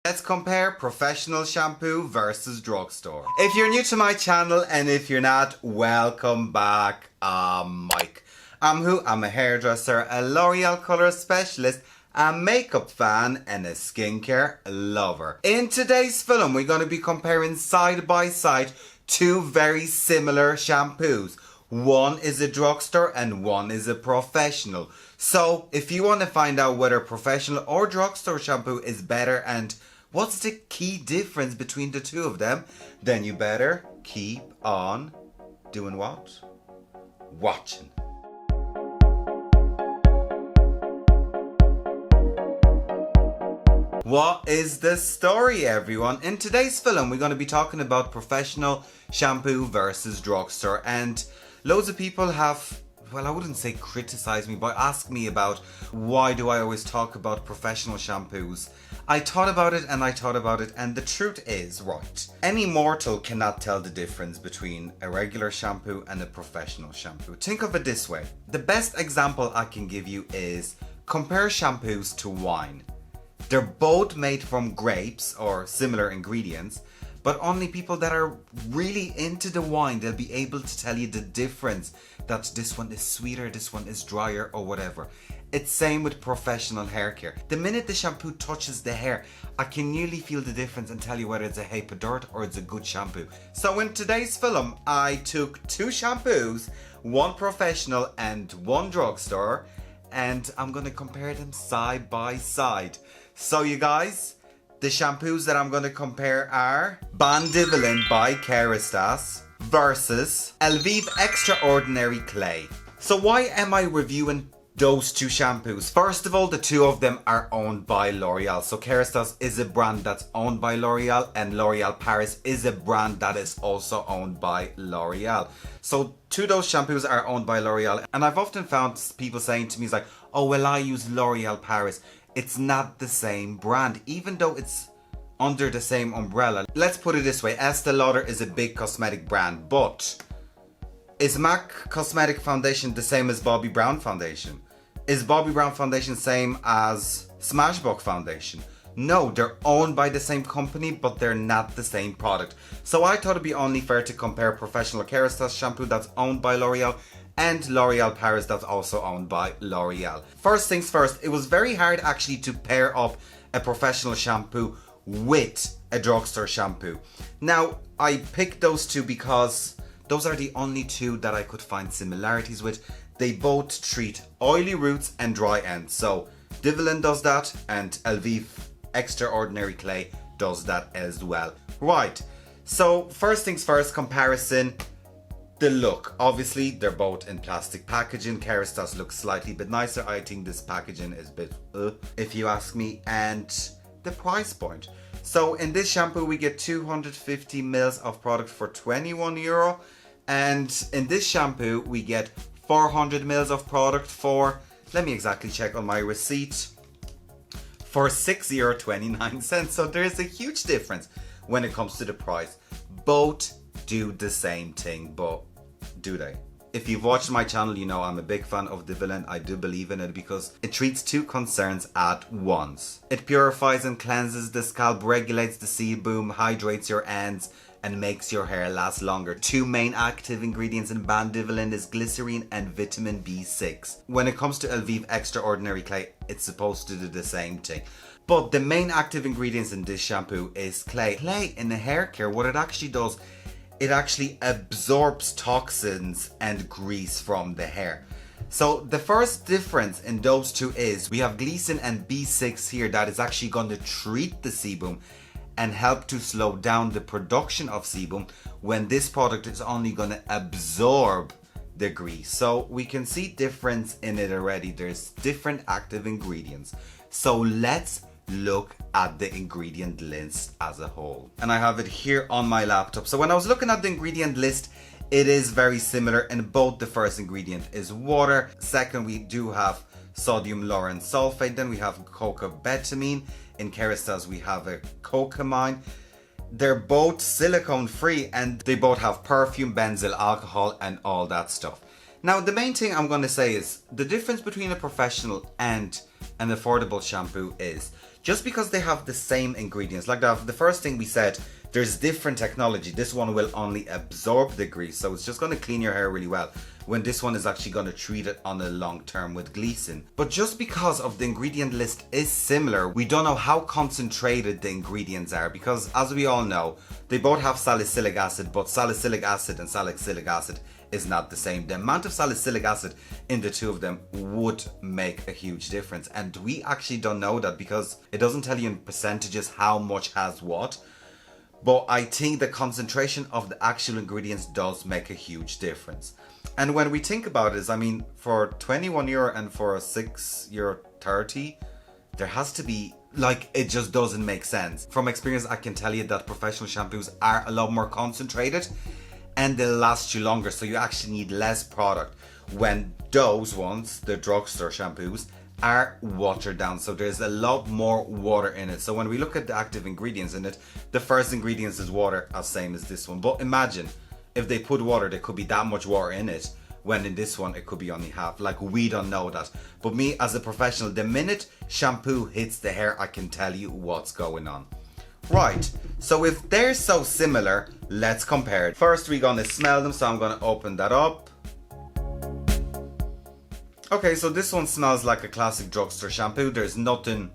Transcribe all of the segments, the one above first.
Let's compare professional shampoo versus drugstore. If you're new to my channel and if you're not, welcome back. I'm Mike. I'm a hairdresser, a L'Oreal colour specialist, a makeup fan and a skincare lover. In today's film, we're going to be comparing side by side two very similar shampoos. One is a drugstore and one is a professional. So if you want to find out whether professional or drugstore shampoo is better and what's the key difference between the two of them, then you better keep on doing what? Watching. What is the story, everyone? In today's film, we're going to be talking about professional shampoo versus drugstore, and loads of people have, well, I wouldn't say criticized me, but asked me about why do I always talk about professional shampoos. I thought about it and the truth is, right, any mortal cannot tell the difference between a regular shampoo and a professional shampoo. Think of it this way. The best example I can give you is compare shampoos to wine. They're both made from grapes or similar ingredients, but only people that are really into the wine, they'll be able to tell you the difference, that this one is sweeter, this one is drier or whatever. It's same with professional hair care. The minute the shampoo touches the hair, I can nearly feel the difference and tell you whether it's a heap of dirt or it's a good shampoo. So in today's film, I took two shampoos, one professional and one drugstore, and I'm gonna compare them side by side. So you guys, the shampoos that I'm going to compare are Bain Divalent by Kerastase versus Elvive Extraordinary Clay. So why am I reviewing those two shampoos? First of all, the two of them are owned by L'Oreal. So Kerastase is a brand that's owned by L'Oreal, and L'Oreal Paris is a brand that is also owned by L'Oreal. So two of those shampoos are owned by L'Oreal, and I've often found people saying to me, like, oh well, I use L'Oreal Paris. It's not the same brand, even though it's under the same umbrella. Let's put it this way, Estee Lauder is a big cosmetic brand, but is MAC Cosmetic Foundation the same as Bobbi Brown Foundation? Is Bobbi Brown Foundation same as Smashbox Foundation? No, they're owned by the same company, but they're not the same product. So I thought it'd be only fair to compare professional Kerastase shampoo that's owned by L'Oreal and L'Oreal Paris that's also owned by L'Oreal. First things first, it was very hard actually to pair up a professional shampoo with a drugstore shampoo. Now, I picked those two because those are the only two that I could find similarities with. They both treat oily roots and dry ends. So Divalent does that and Elvive Extraordinary Clay does that as well. Right, so first things first, comparison. The look, obviously they're both in plastic packaging. Kerastase looks slightly bit nicer. I think this packaging is a bit if you ask me. And the price point. So in this shampoo we get 250 mils of product for €21, and in this shampoo we get 400 mils of product for, let me exactly check on my receipt, for €6.29. So there is a huge difference when it comes to the price. Both do the same thing, but do they? If you've watched my channel, you know I'm a big fan of Divalent. I do believe in it because it treats two concerns at once. It purifies and cleanses the scalp, regulates the sebum, hydrates your ends, and makes your hair last longer. Two main active ingredients in Bain Divalent is glycerine and vitamin B6. When it comes to Elvive Extraordinary Clay, it's supposed to do the same thing. But the main active ingredients in this shampoo is clay. Clay in the hair care, what it actually does, it actually absorbs toxins and grease from the hair. So the first difference in those two is we have glycerin and B6 here that is actually going to treat the sebum and help to slow down the production of sebum, when this product is only going to absorb the grease. So we can see difference in it already. There's different active ingredients. So let's look at the ingredient list as a whole, and I have it here on my laptop. So when I was looking at the ingredient list, it is very similar in both. The first ingredient is water, second we do have sodium lauryl sulfate, then we have cocobetamine. In Kerastase we have a cocamine. They're both silicone free and they both have perfume, benzyl alcohol and all that stuff. Now, the main thing I'm going to say is the difference between a professional and an affordable shampoo is just because they have the same ingredients. Like the first thing we said, there's different technology. This one will only absorb the grease, so it's just going to clean your hair really well, when this one is actually going to treat it on the long term with glycerin. But just because of the ingredient list is similar, we don't know how concentrated the ingredients are, because as we all know, they both have salicylic acid, but salicylic acid and salicylic acid is not the same. The amount of salicylic acid in the two of them would make a huge difference, and we actually don't know that because it doesn't tell you in percentages how much has what. But I think the concentration of the actual ingredients does make a huge difference. And when we think about it, I mean, for €21 and for a €6.30, there has to be, like, it just doesn't make sense. From experience, I can tell you that professional shampoos are a lot more concentrated and they'll last you longer, so you actually need less product. When those ones, the drugstore shampoos, are watered down, so there's a lot more water in it. So when we look at the active ingredients in it, the first ingredients is water, as same as this one. But imagine if they put water, there could be that much water in it, when in this one it could be only half. Like, we don't know that. But me as a professional, the minute shampoo hits the hair, I can tell you what's going on. Right, so if they're so similar, let's compare it. First we're gonna smell them, so I'm gonna open that up. Okay, so this one smells like a classic drugstore shampoo. There's nothing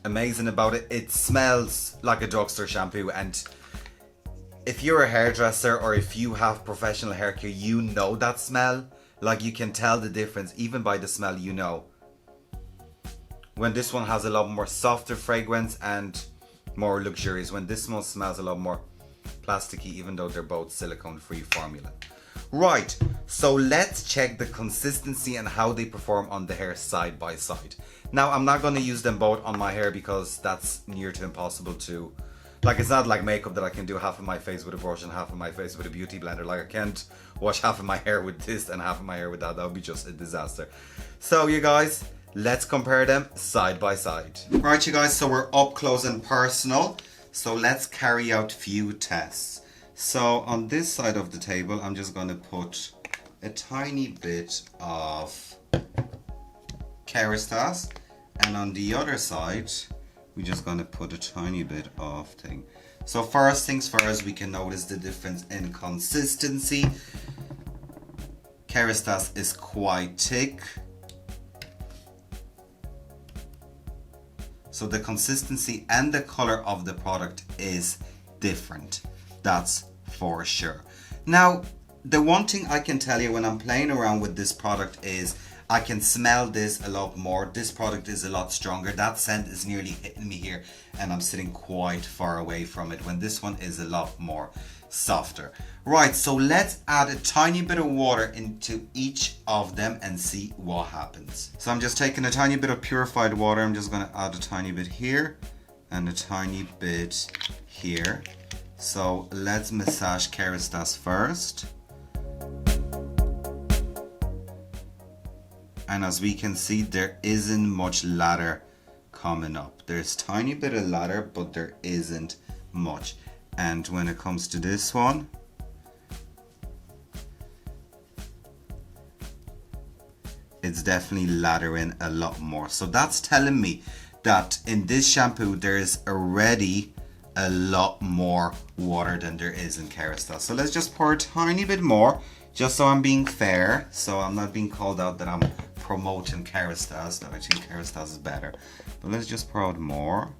amazing about it. It smells like a drugstore shampoo, and if you're a hairdresser or if you have professional hair care, you know that smell. Like, you can tell the difference even by the smell, you know. When this one has a lot more softer fragrance and more luxurious, when this one smells a lot more plasticky, even though they're both silicone-free formula. Right, so let's check the consistency and how they perform on the hair side by side. Now, I'm not going to use them both on my hair because that's near to impossible to... Like, it's not like makeup that I can do half of my face with a brush and half of my face with a beauty blender. Like, I can't wash half of my hair with this and half of my hair with that. That would be just a disaster. So, you guys, let's compare them side by side. Right, you guys, so we're up close and personal. So let's carry out few tests. So on this side of the table, I'm just going to put a tiny bit of Kerastase, and on the other side, we're just going to put a tiny bit of thing. So first things first, we can notice the difference in consistency. Kerastase is quite thick. So the consistency and the color of the product is different. That's for sure. Now, the one thing I can tell you when I'm playing around with this product is I can smell this a lot more. This product is a lot stronger. That scent is nearly hitting me here and I'm sitting quite far away from it, when this one is a lot more softer. Right, so let's add a tiny bit of water into each of them and see what happens. So I'm just taking a tiny bit of purified water. I'm just going to add a tiny bit here and a tiny bit here. So let's massage Kerastase first. And as we can see, there isn't much lather coming up. There's a tiny bit of lather, but there isn't much. And when it comes to this one, it's definitely lathering a lot more. So that's telling me that in this shampoo, there is already a lot more water than there is in Kerastase. So let's just pour a tiny bit more, just so I'm being fair, so I'm not being called out that I'm promoting Kerastase. No, I think Kerastase is better. But let's just pour out more.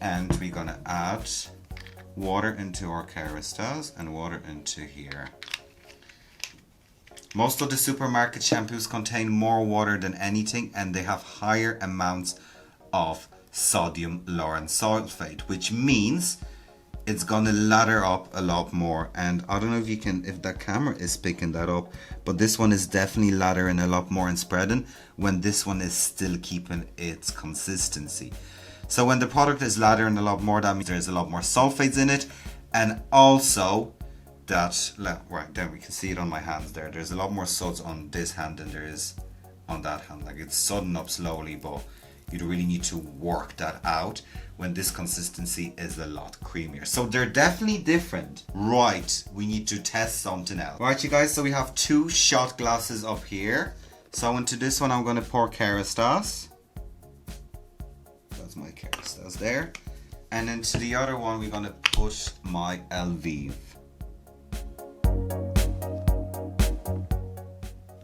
And we're gonna add water into our Kerastase and water into here. Most of the supermarket shampoos contain more water than anything, and they have higher amounts of sodium lauryl sulfate, which means it's gonna lather up a lot more. And I don't know if you can, if the camera is picking that up, but this one is definitely lathering a lot more and spreading, when this one is still keeping its consistency. So when the product is lathering a lot more, that means there's a lot more sulfates in it, and also that, right there, we can see it on my hands there, there's a lot more suds on this hand than there is on that hand. Like, it's sudding up slowly, but you'd really need to work that out when this consistency is a lot creamier. So they're definitely different. Right, we need to test something else. Right, you guys, so we have 2 shot glasses up here. So into this one, I'm gonna pour Kerastase. That's my Kerastase there. And into the other one, we're gonna put my Elvive.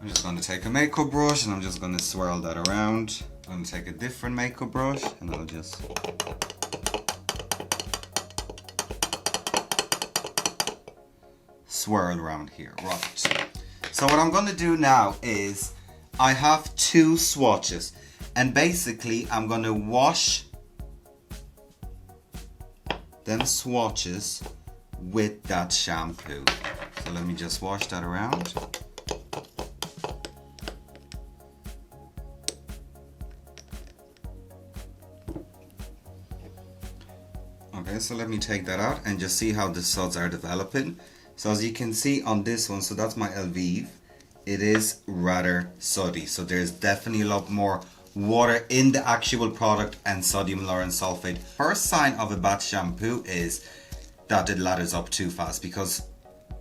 I'm just gonna take a makeup brush and I'm just gonna swirl that around. I'm gonna take a different makeup brush and I'll just swirl around here. Right. So what I'm gonna do now is I have 2 swatches and basically I'm gonna wash them swatches with that shampoo. So let me just wash that around. Okay, so let me take that out and just see how the suds are developing. So as you can see on this one, so that's my Elvive, it is rather suddy. So there's definitely a lot more water in the actual product and sodium lauryl sulfate. First sign of a bad shampoo is that it lathers up too fast, because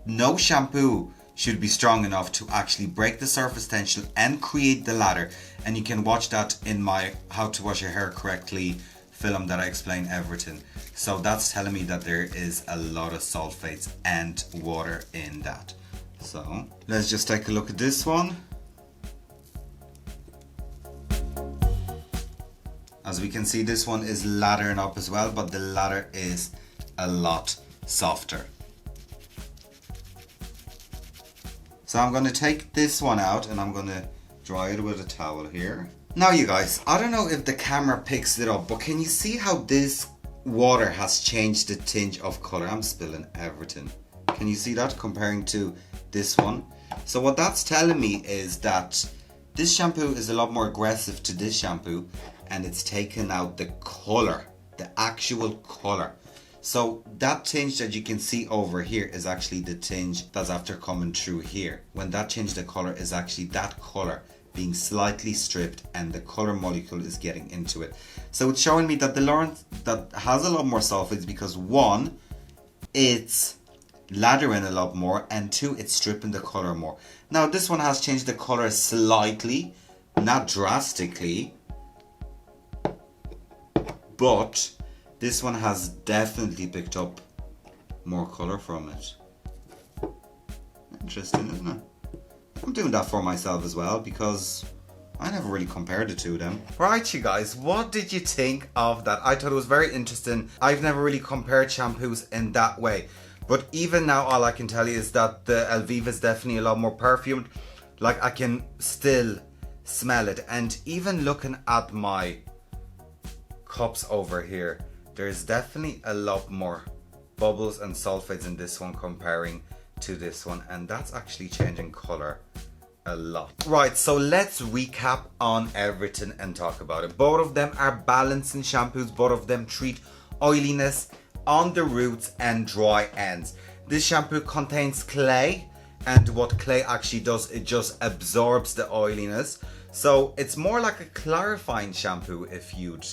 no shampoo should be strong enough to actually break the surface tension and create the lather. And you can watch that in my how to wash your hair correctly film that I explain everything. So that's telling me that there is a lot of sulfates and water in that. So let's just take a look at this one. As we can see, this one is lathering up as well, but the lather is a lot softer. So I'm going to take this one out and I'm going to dry it with a towel here. Now you guys, I don't know if the camera picks it up, but can you see how this water has changed the tinge of color? I'm spilling everything. Can you see that comparing to this one? So what that's telling me is that this shampoo is a lot more aggressive to this shampoo, and it's taken out the color, the actual color. So that tinge that you can see over here is actually the tinge that's after coming through here. When that changed the color is actually that color being slightly stripped and the color molecule is getting into it. So it's showing me that the Loreal that has a lot more sulfates because 1, it's lathering a lot more, and 2, it's stripping the color more. Now this one has changed the color slightly, not drastically, but this one has definitely picked up more color from it. Interesting, isn't it? I'm doing that for myself as well because I never really compared the two of them. Right, you guys, what did you think of that? I thought it was very interesting. I've never really compared shampoos in that way. But even now, all I can tell you is that the Elvive is definitely a lot more perfumed. Like, I can still smell it. And even looking at my cups over here, there's definitely a lot more bubbles and sulfates in this one comparing to this one, and that's actually changing color a lot. Right, so let's recap on everything and talk about it. Both of them are balancing shampoos. Both of them treat oiliness on the roots and dry ends. This shampoo contains clay, and what clay actually does, it just absorbs the oiliness. So it's more like a clarifying shampoo if you'd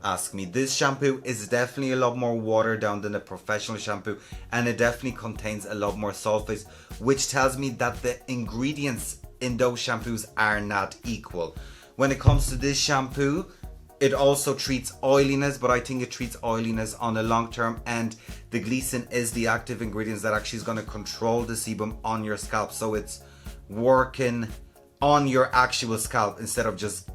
ask me. This shampoo is definitely a lot more watered down than a professional shampoo, and it definitely contains a lot more sulfates, which tells me that the ingredients in those shampoos are not equal. When it comes to this shampoo, it also treats oiliness, but I think it treats oiliness on a long term, and the glycerin is the active ingredients that actually is going to control the sebum on your scalp, so it's working on your actual scalp instead of just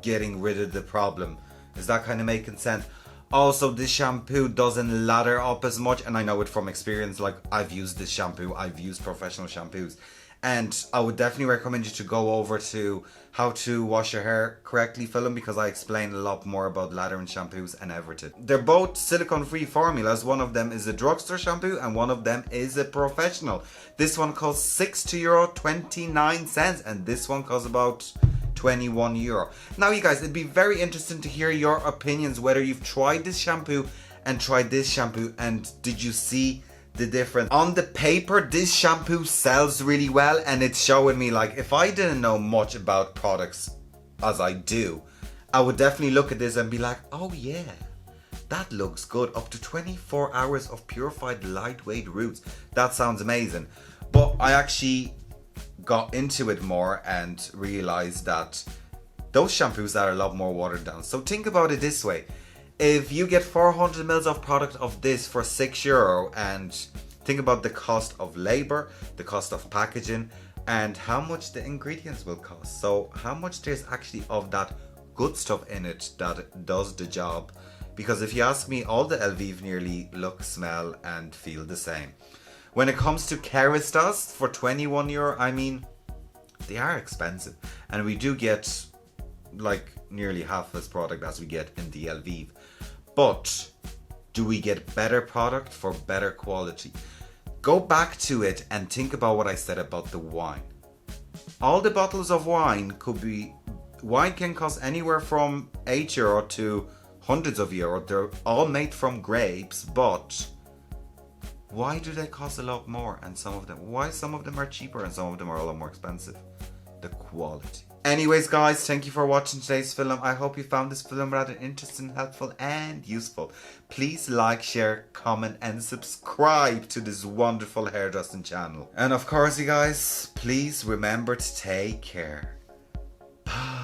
getting rid of the problem. Is that kind of making sense? Also, this shampoo doesn't lather up as much, and I know it from experience. Like, I've used this shampoo, I've used professional shampoos, and I would definitely recommend you to go over to how to wash your hair correctly film, because I explain a lot more about lathering shampoos and everything. They're both silicone free formulas. One of them is a drugstore shampoo and one of them is a professional. This one costs €6.29 and this one costs about €21. Now you guys, it'd be very interesting to hear your opinions, whether you've tried this shampoo and tried this shampoo, and did you see the difference? On the paper, this shampoo sells really well, and it's showing me, like, if I didn't know much about products as I do, I would definitely look at this and be like, oh yeah, that looks good. Up to 24 hours of purified lightweight roots. That sounds amazing. But I actually got into it more and realized that those shampoos are a lot more watered down. So think about it this way. If you get 400 mils of product of this for €6 and think about the cost of labor, the cost of packaging, and how much the ingredients will cost. So how much there's actually of that good stuff in it that does the job. Because if you ask me, all the Elvive nearly look, smell and feel the same. When it comes to Kerastase for €21, I mean, they are expensive. And we do get like nearly half this product as we get in the Elvive. But do we get better product for better quality? Go back to it and think about what I said about the wine. All the bottles of wine can cost anywhere from €8 to hundreds of euros. They're all made from grapes, but why do they cost a lot more? And why some of them are cheaper and some of them are a lot more expensive? The quality. Anyways guys, thank you for watching today's film. I hope you found this film rather interesting, helpful and useful. Please like, share, comment and subscribe to this wonderful hairdressing channel. And of course you guys, please remember to take care. Bye.